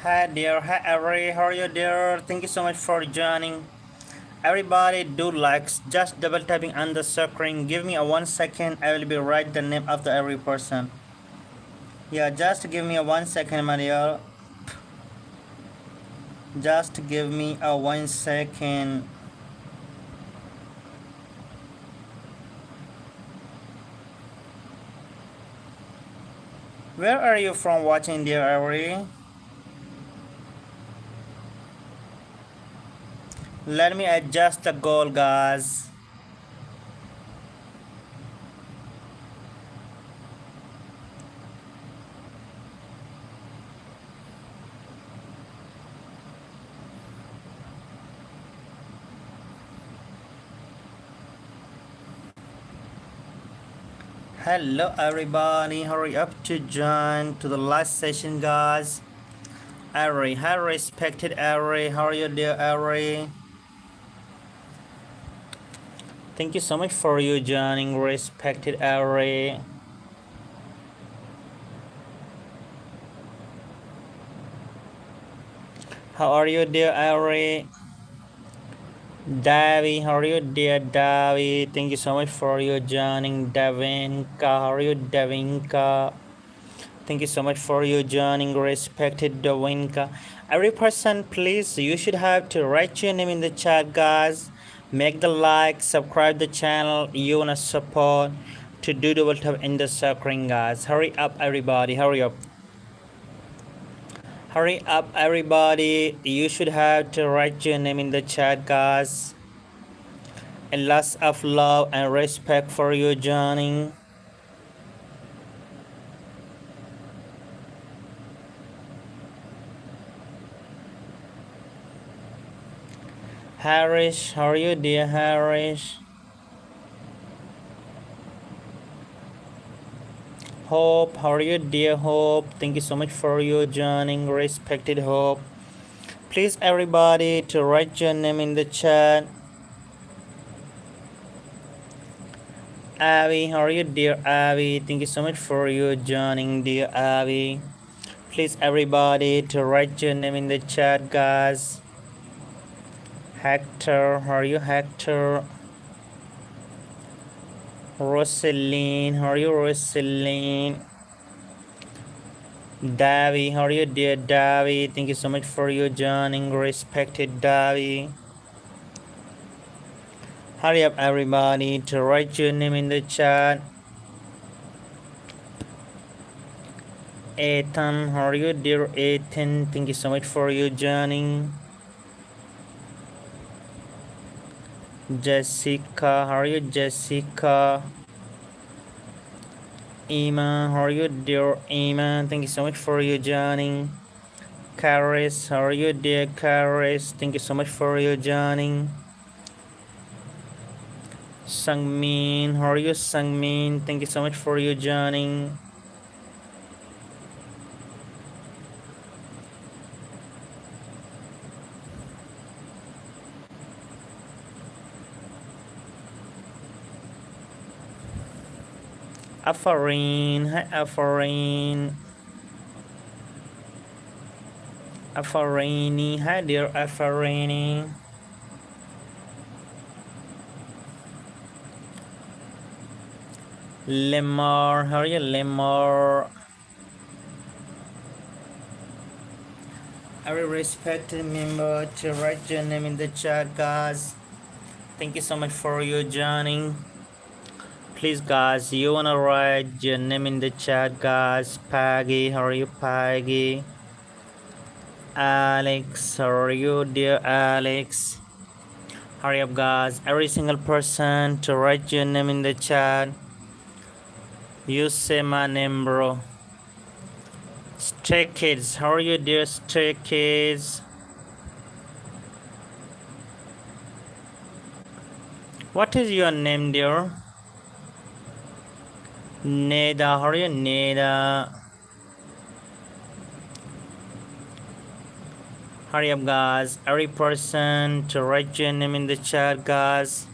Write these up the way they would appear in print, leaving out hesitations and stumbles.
Hi dear, hi Ari, how are you dear? Thank you so much for joining. Everybody do likes, just double tapping on the screen. Give me a 1 second, I will be write the name of the every person. Yeah, just give me a 1 second, my dear. Just give me a 1 second. Where are you from watching dear Ari? Let me adjust the goal guys. Hello everybody, hurry up to join to the last session guys. Ari, hi respected Ari, how are you dear Ari? Thank you so much for you joining respected Ari. How are you dear Ari? Davi, how are you dear Davi? Thank you so much for you joining Davinka. How are you Davinka? Thank you so much for you joining respected Davinka. Every person please you should have to write your name in the chat guys. Make the like, subscribe the channel, you wanna support to do double tap in the screen guys. Hurry up everybody, hurry up. Hurry up everybody, you should have to write your name in the chat guys. And lots of love and respect for you joining. Harish, how are you dear Harish? Hope, how are you dear Hope? Thank you so much for you joining respected Hope. Please everybody to write your name in the chat. Avi, how are you dear Avi? Thank you so much for you joining dear Avi. Please everybody to write your name in the chat guys. Hector, how are you Hector? Rosaline, how are you Rosaline? Davi, how are you dear Davi? Thank you so much for you joining respected Davi. Hurry up everybody to write your name in the chat. Ethan, how are you dear Ethan? Thank you so much for you joining. Jessica, how are you Jessica? Emma, how are you dear Emma? Thank you so much for you joining. Karis, how are you dear Karis? Thank you so much for you joining. Sangmin, how are you Sangmin? Thank you so much for you joining. Afarin, hi Afarin. Afarini, hi dear Afarini. Lemar, how are you Lemar? Every respected member to write your name in the chat guys. Thank you so much for you joining. Please guys, you wanna write your name in the chat guys. Peggy, how are you Peggy? Alex, how are you dear Alex? Hurry up guys, every single person to write your name in the chat. You say my name bro. Stray Kids, how are you dear Stray Kids? What is your name dear? Neda, how are you Neda? Hurry up guys, every person to write your name in the chat guys.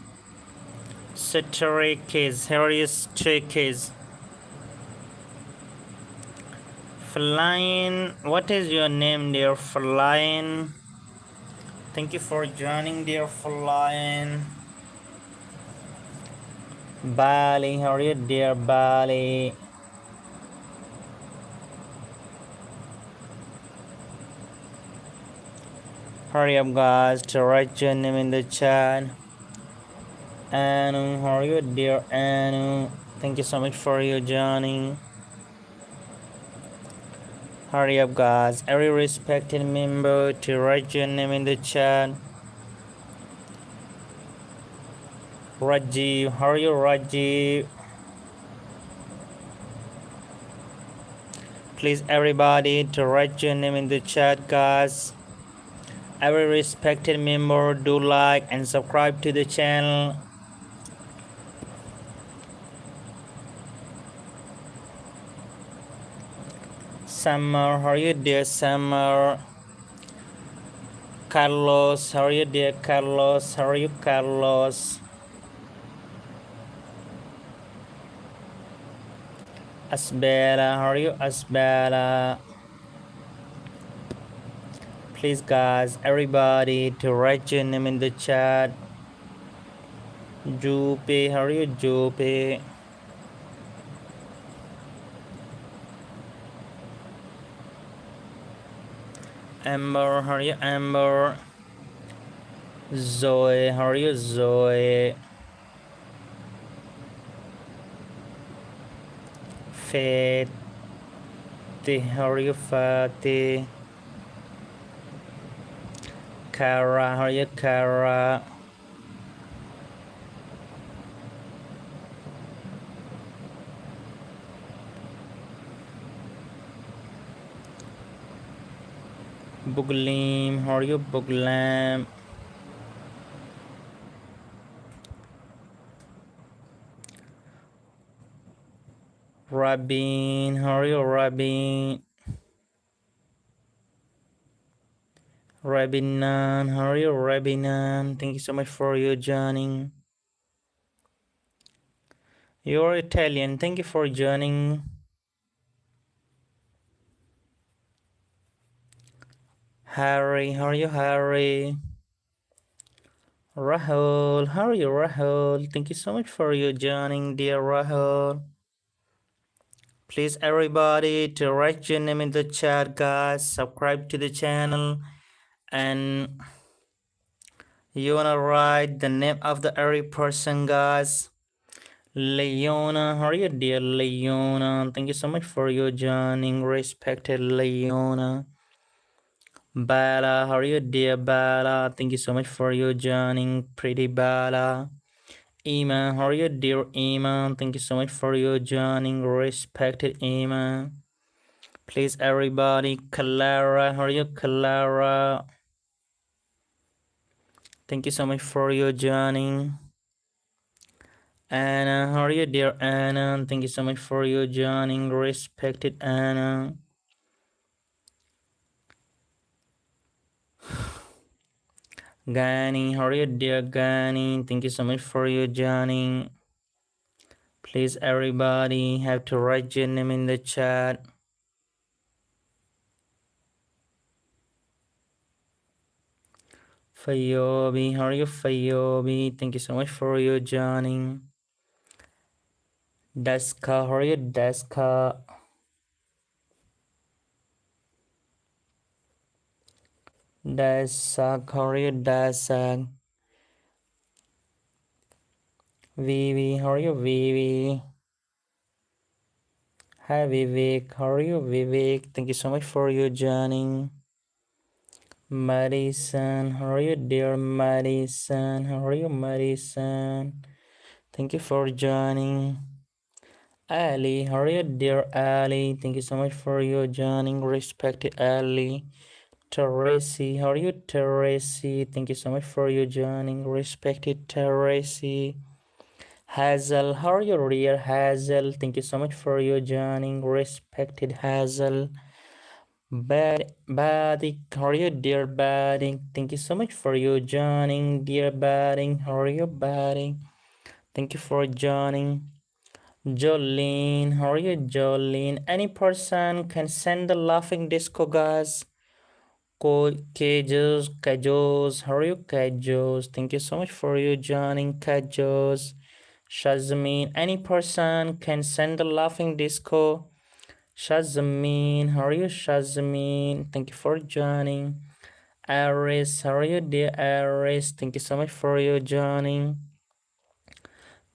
Stray Kids, how are you Stray Kids? Flying, what is your name, dear Flying? Thank you for joining, dear Flying. Bali, how are you, dear Bali? Hurry up, guys, to write your name in the chat. Anu, how are you, dear Anu? Thank you so much for your joining. Hurry up, guys, every respected member to write your name in the chat. Rajiv, how are you, Rajiv? Please, everybody, to write your name in the chat, guys. Every respected member, do like and subscribe to the channel. Summer, how are you, dear Summer? Carlos, how are you, dear Carlos? How are you, Carlos? Asbella, how are you, Asbella? Please, guys, everybody, to write your name in the chat. Jupe, how are you, Jupe? Amber, how are you, Amber? Zoe, how are you, Zoe? Faith, how are you, Fatih? Kara, how are you, Kara? Buglim, how are you, Buglam? Rabin, how are you, Rabin? Rabinan, how are you, Rabinan? Thank you so much for your joining. You're Italian, thank you for joining. Harry, how are you, Harry? Rahul, how are you, Rahul? Thank you so much for your joining, dear Rahul. Please, everybody, to write your name in the chat, guys. Subscribe to the channel, and you wanna write the name of the every person, guys. Leona, how are you, dear Leona? Thank you so much for your joining, respected Leona. Bala, how are you, dear Bala? Thank you so much for your joining, pretty Bala. Ima, how are you, dear Ima? Thank you so much for your joining, respected Ima. Please, everybody. Clara, how are you, Clara? Thank you so much for your joining. Anna, how are you, dear Anna? Thank you so much for your joining, respected Anna. Gani, how are you, dear Gani? Thank you so much for your joining. Please, everybody, have to write your name in the chat. Fayobi, how are you, Fayobi? Thank you so much for your joining. Daska, how are you, Daska? Dasak, how are you, Dasak? Vivi, how are you, Vivi? Hi, Vivek, how are you, Vivek? Thank you so much for your joining. Madison, how are you, dear Madison? How are you, Madison? Thank you for joining. Ali, how are you, dear Ali? Thank you so much for your joining, respected Ali. Teresi, how are you, Teresi? Thank you so much for your joining, respected Teresi. Hazel, how are you, dear Hazel? Thank you so much for your joining, respected Hazel. Badik, how are you, dear Badik? Thank you so much for your joining, dear Badik. How are you, Badik? Thank you for joining. Jolene, how are you, Jolene? Any person can send the laughing disco, guys. Kajos, how are you, Kajos? Thank you so much for you joining, Kajos. Shazmin, any person can send the laughing disco. Shazmin, how are you, Shazmin? Thank you for joining. Aris, how are you, dear Aris? Thank you so much for you joining.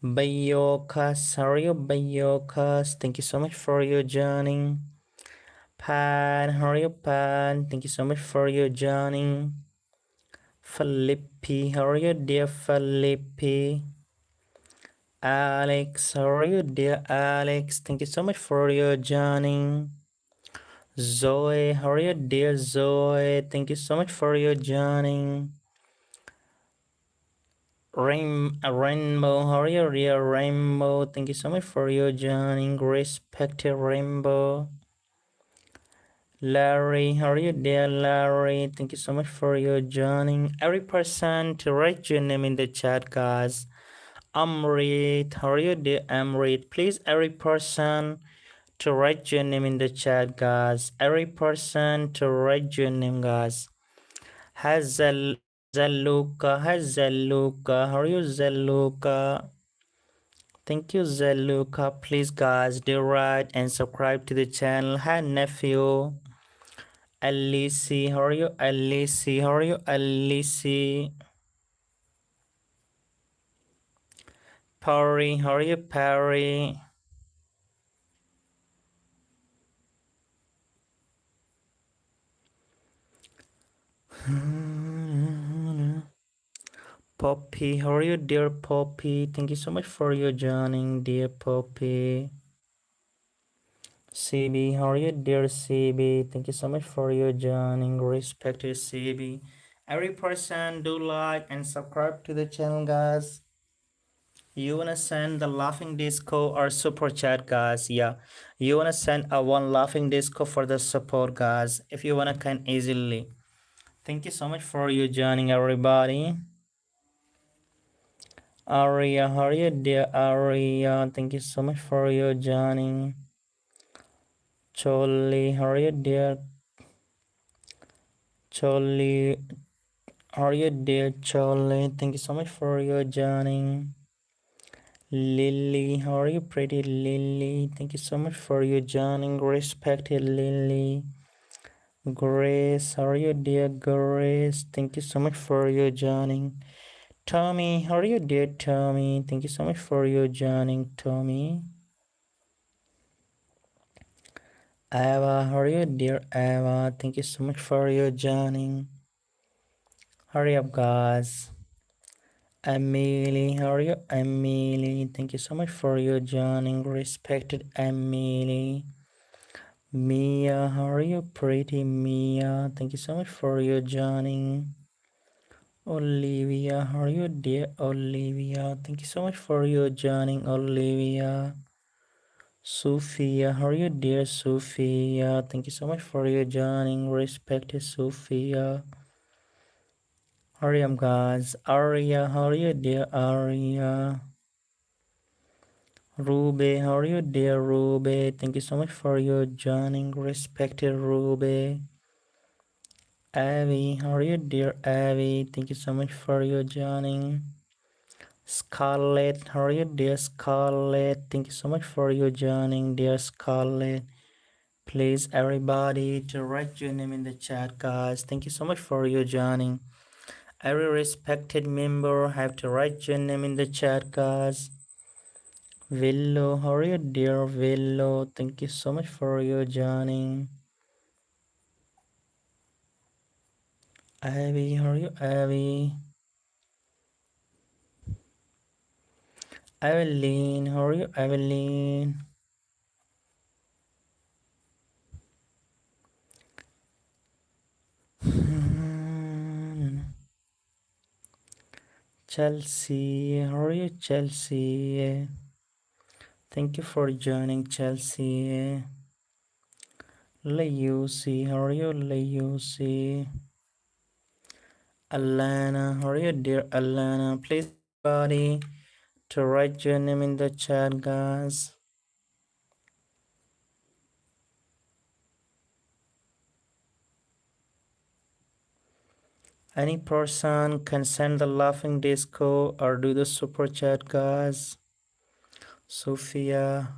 Bayokas, how are you, Bayokas? Thank you so much for you joining. Pan, how are you, Pan? Thank you so much for you joining. Felipe, how are you, dear Felipe? Alex, how are you, dear Alex? Thank you so much for your joining. Zoe, how are you, dear Zoe? Thank you so much for your joining. Rainbow, how are you, dear Rainbow? Thank you so much for your joining. Respected Rainbow. Larry, how are you, dear Larry? Thank you so much for your joining. Every person to write your name in the chat, guys. Amrit, how are you, dear Amrit? Please, every person to write your name in the chat, guys. Every person to write your name, guys. Zaluka, how are you, Zaluka? Thank you, Zaluka. Please, guys, do write and subscribe to the channel. Hi, nephew. Alice, how are you, Alice? How are you, Alice? Perry, how are you, Perry? Poppy, how are you, dear Poppy? Thank you so much for your joining, dear Poppy. CB, how are you, dear CB? Thank you so much for your joining, respected CB. Every person do like and subscribe to the channel, guys. You wanna send the laughing disco or super chat, guys? Yeah, you wanna send a one laughing disco for the support, guys. If you wanna, can easily. Thank you so much for you joining, everybody. Aria, how are you, dear Aria? Thank you so much for your joining. Choli, how are you, dear Choli? How are you, dear Choli? Thank you so much for your joining. Lily, how are you, pretty Lily? Thank you so much for your joining, respected Lily. Grace, how are you, dear Grace? Thank you so much for your joining. Tommy, how are you, dear Tommy? Thank you so much for your joining, Tommy. Eva, how are you, dear Eva? Thank you so much for your joining. Hurry up, guys. Emily, how are you, Emily? Thank you so much for your joining, respected Emily. Mia, how are you, pretty Mia? Thank you so much for your joining. Olivia, how are you, dear Olivia? Thank you so much for your joining, Olivia. Sophia, how are you, dear Sophia? Thank you so much for your joining, respected Sophia. Hurry up, guys. Aria, how are you, dear Aria? Ruby, how are you, dear Ruby? Thank you so much for your joining, respected Ruby. Abby, how are you, dear Abby? Thank you so much for your joining. Scarlett, how are you, dear Scarlett? Thank you so much for your joining, dear Scarlett. Please, everybody, to write your name in the chat, guys. Thank you so much for your joining. Every respected member have to write your name in the chat, guys. Villo, how are you, dear Villo? Thank you so much for your joining. Abby, how are you, Abby? Evelyn, how are you, Evelyn? Chelsea, how are you, Chelsea? Thank you for joining, Chelsea. Layusi, how are you, Layusi? Alana, how are you, dear Alana? Please, everybody, to write your name in the chat, guys. Any person can send the laughing disco or do the super chat, guys. Sophia,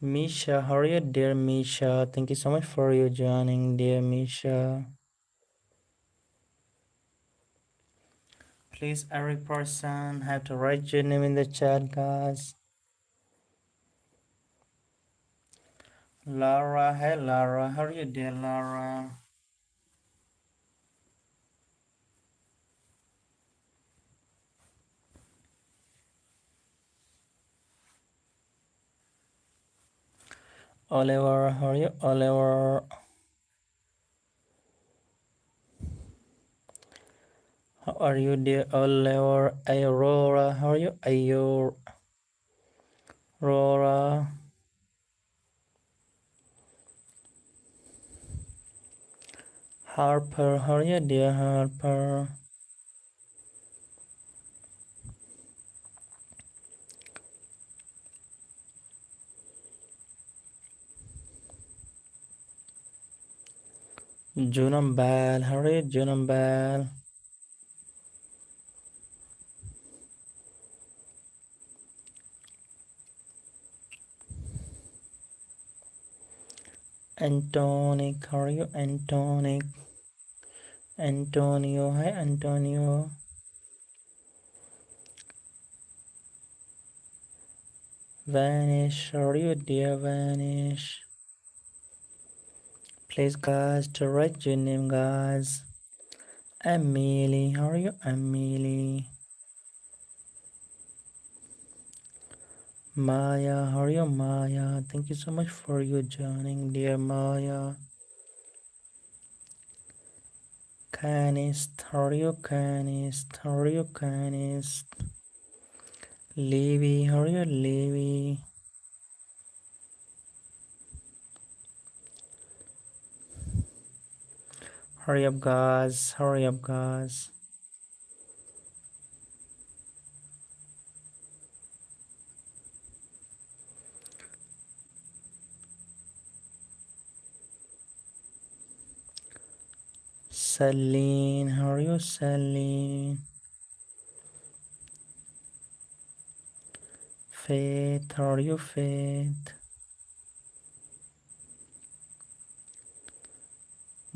Misha, how are you, dear Misha? Thank you so much for you joining, dear Misha. Please, every person have to write your name in the chat, guys. Laura, hey Laura, how are you, dear Laura? Oliver, how are you, Oliver? How are you, dear Oliver? Aurora, how are you, Aurora? Harper, how are you, dear Harper? Junam Bell, how are you, Junam Bell? Antonic, how are you, Antonic? Antonio, hi, Antonio. Vanish, how are you, dear Vanish? Please, guys, to write your name, guys. Emily, how are you, Emily? Maya, how are you, Maya? Thank you so much for you joining, dear Maya. Canist, how are you, Canist? How are you, Canist? Levy, how are you, Levy? Hurry up, guys. Hurry up, guys. Celine, how are you, Celine? Faith, how are you, Faith?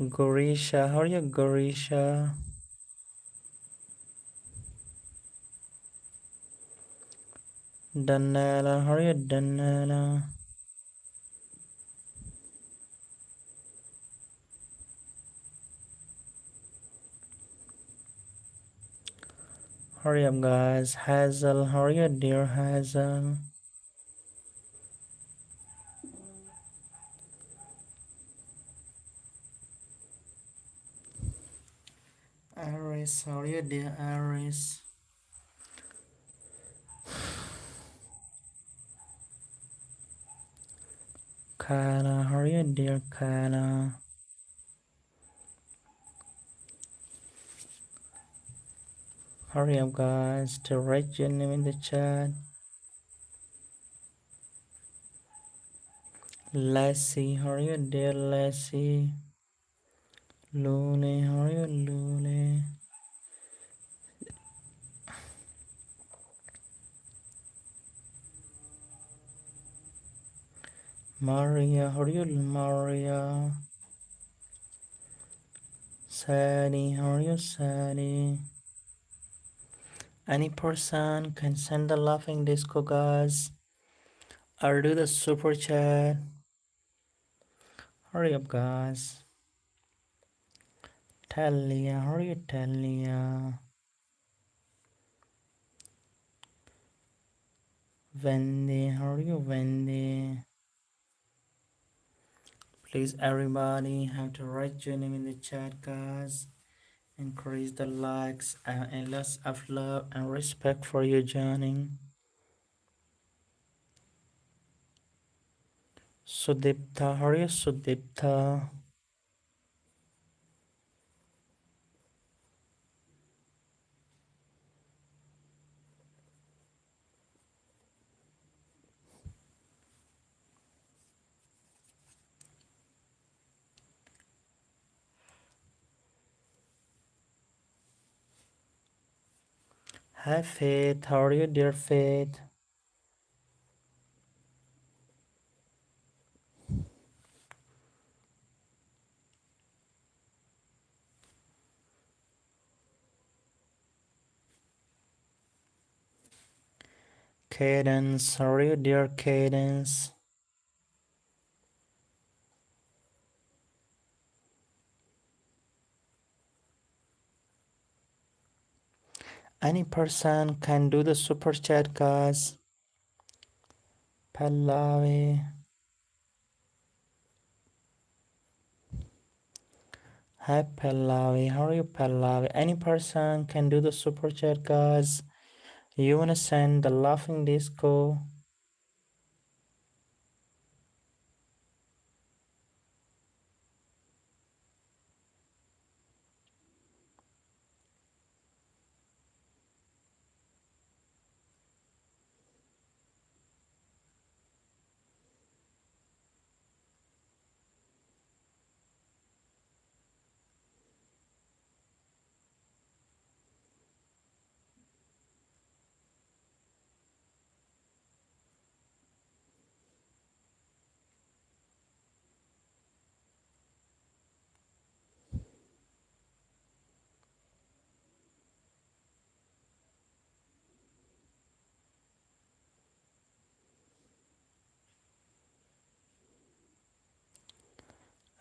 Gorisha, how are you, Gorisha? Danella, how are you, Danella? Hurry up, guys. Hazel, how are you, dear Hazel? Aris, how are you, dear Aris? Kala, how are you, dear Kala? Hurry up, guys, to write your name in the chat. Lassie, how are you, dear Lassie? Lune, how are you, Lune? Maria, how are you, Maria? Sadie, how are you, Sadie? Any person can send the laughing disco, guys, or do the super chat. Hurry up, guys. Talia, how are you, Talia? Wendy, how are you, Wendy? Please, everybody, have to write your name in the chat, guys. Increase the likes and lots of love and respect for you joining. Sudipta, how are you, Sudipta? Hi Faith, how are you, dear Faith? Cadence, how are you, dear Cadence? Any person can do the super chat, guys. Pallavi. Hi Pallavi, how are you, Pallavi? Any person can do the super chat, guys. You wanna send the laughing disco?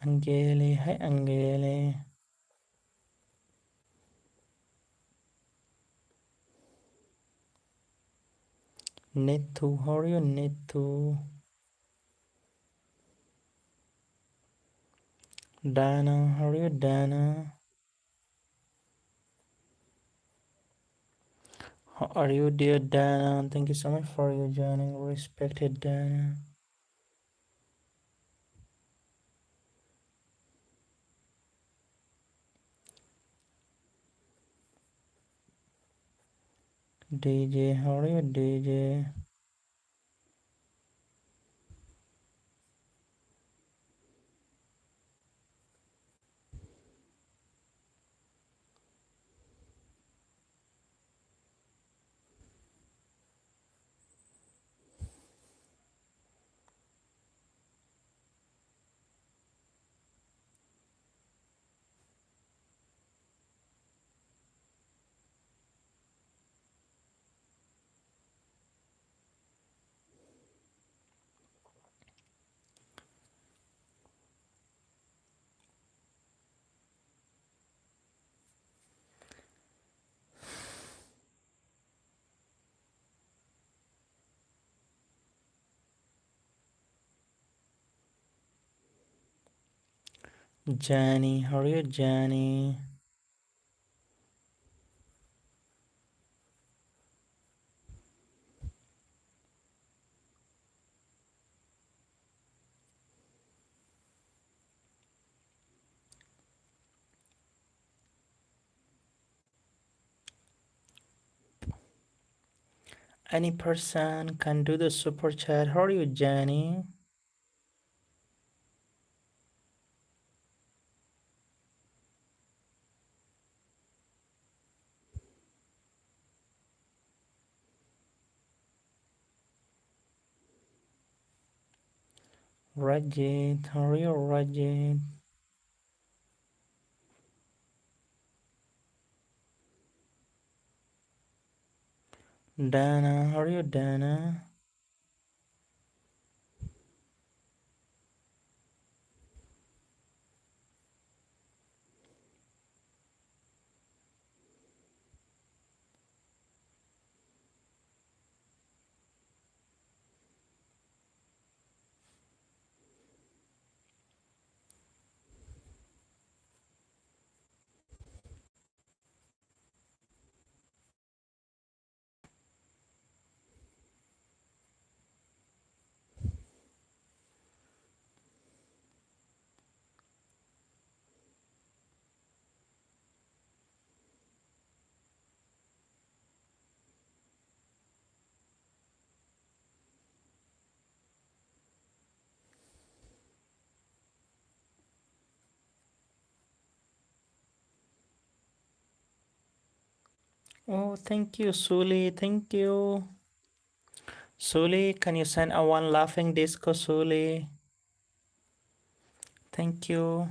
Angeli, hi Angeli. Netu, how are you, Netu? Dana, how are you, Dana? How are you, dear Dana? Thank you so much for your joining, respected Dana. DJ, how are you, DJ? Johnny, how are you, Johnny? Any person can do the super chat. How are you, Johnny? Rajit, how are you, Rajit? Dana, how are you, Dana? Oh, thank you, Suli. Thank you. Suli, can you send a one laughing disco, Suli? Thank you.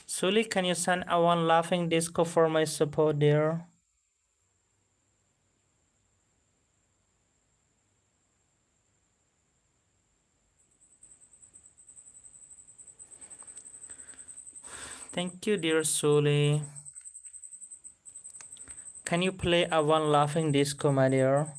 Suli, can you send a one laughing disco for my support, dear? Thank you, dear Suli. Can you play a one laughing disco, my dear?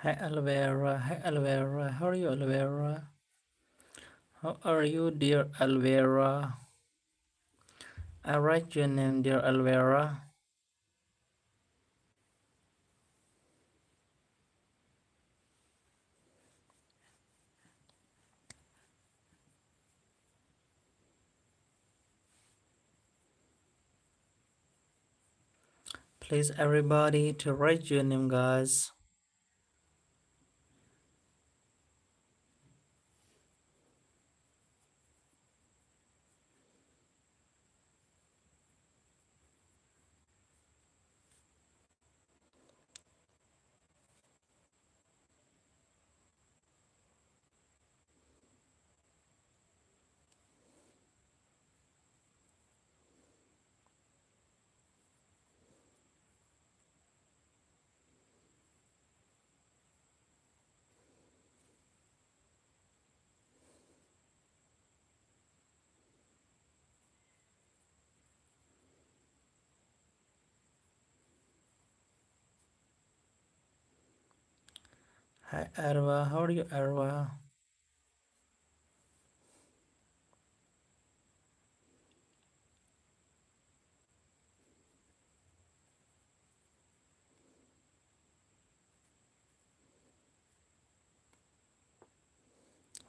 Hi Alvera, hi Alvera, how are you Alvera? How are you dear Alvera? I write your name dear Alvera. Please everybody to write your name guys. Hi Arwa, how are you Arwa?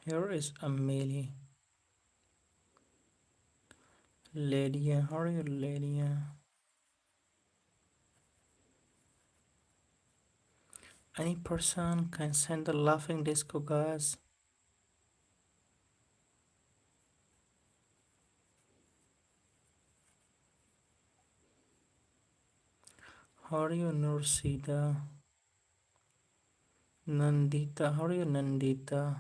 Here is Amelie. Lydia, how are you Lydia? Any person can send the laughing disco guys. How are you Nursida? Nandita, how are you Nandita?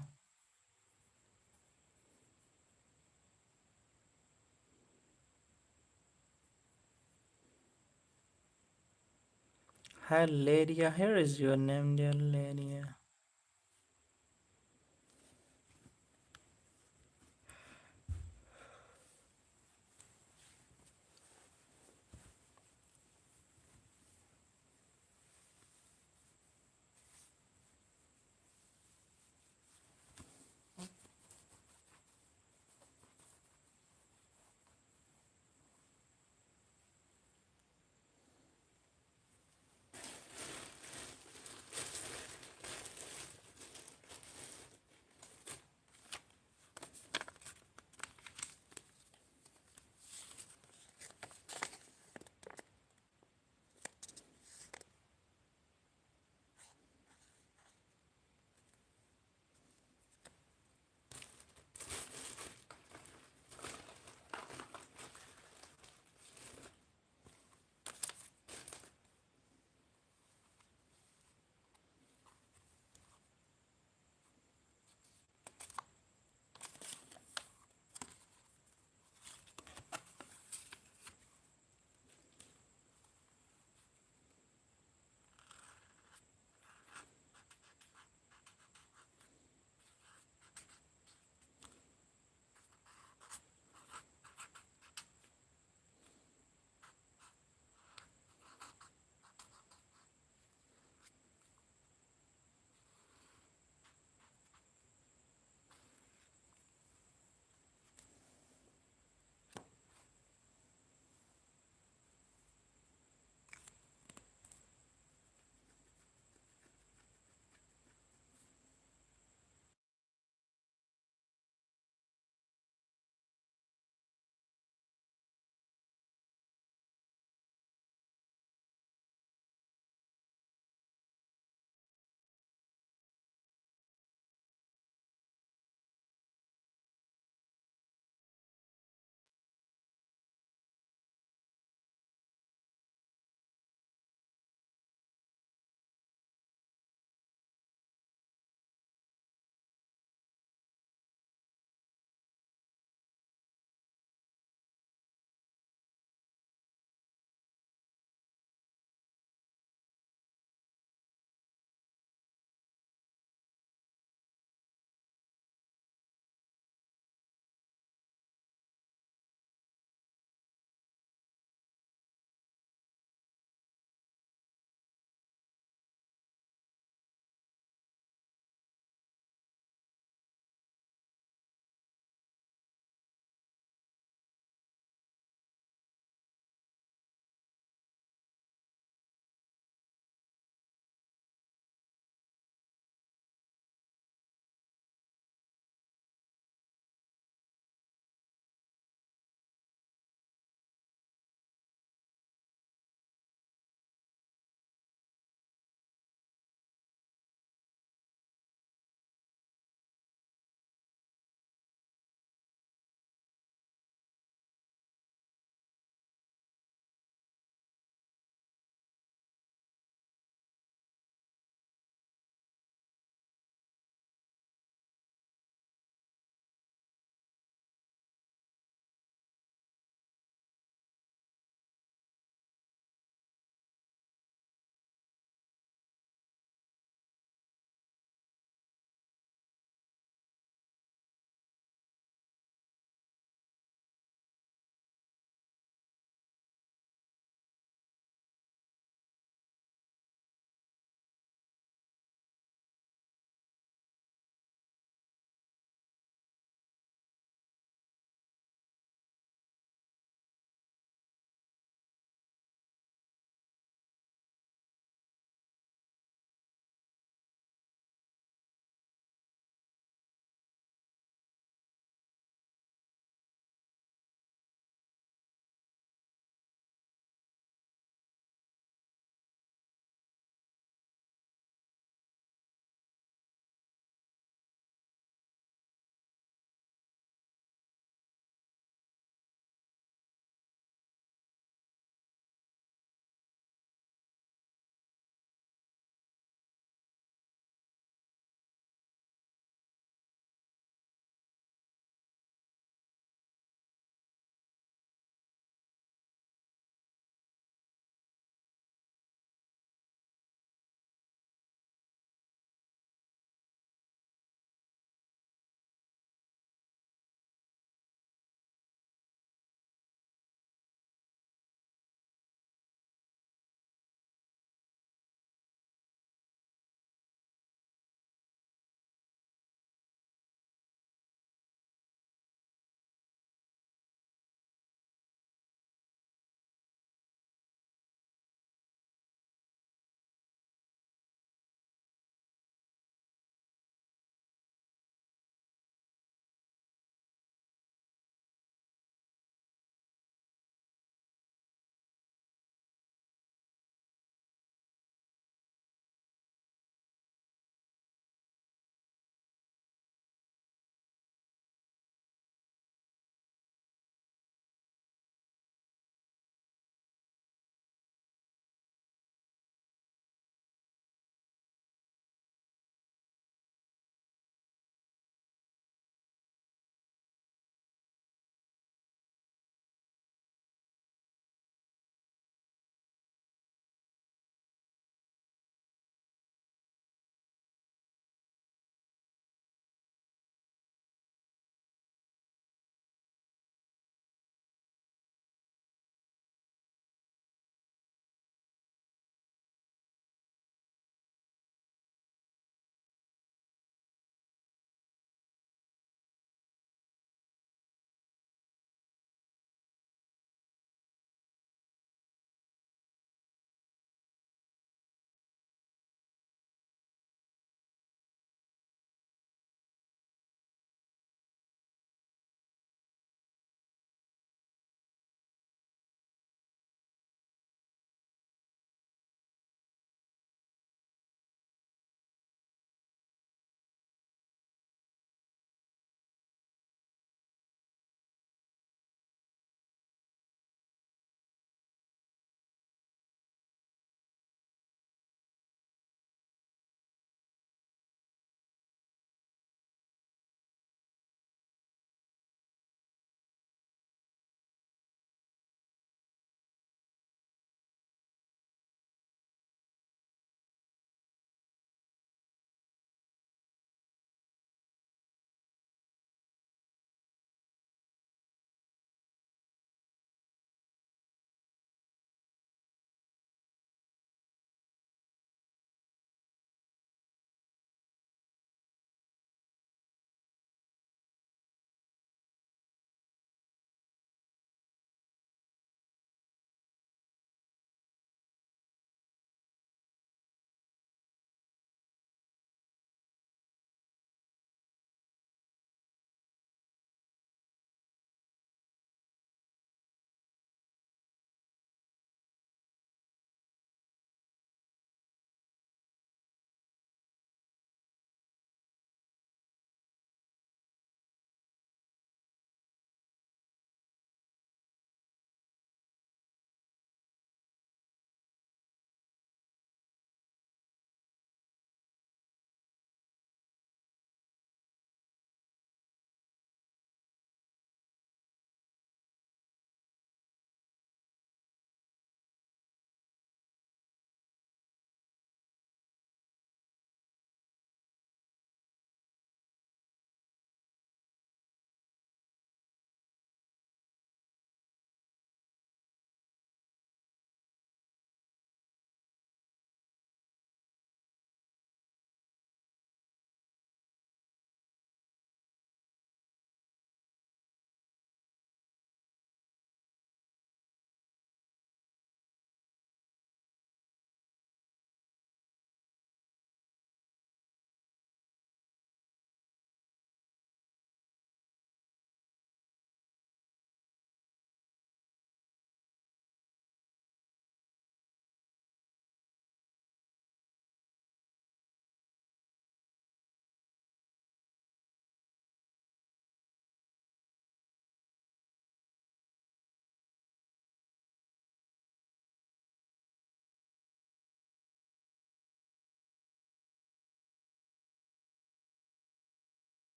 Hi Lydia, here is your name dear Lydia.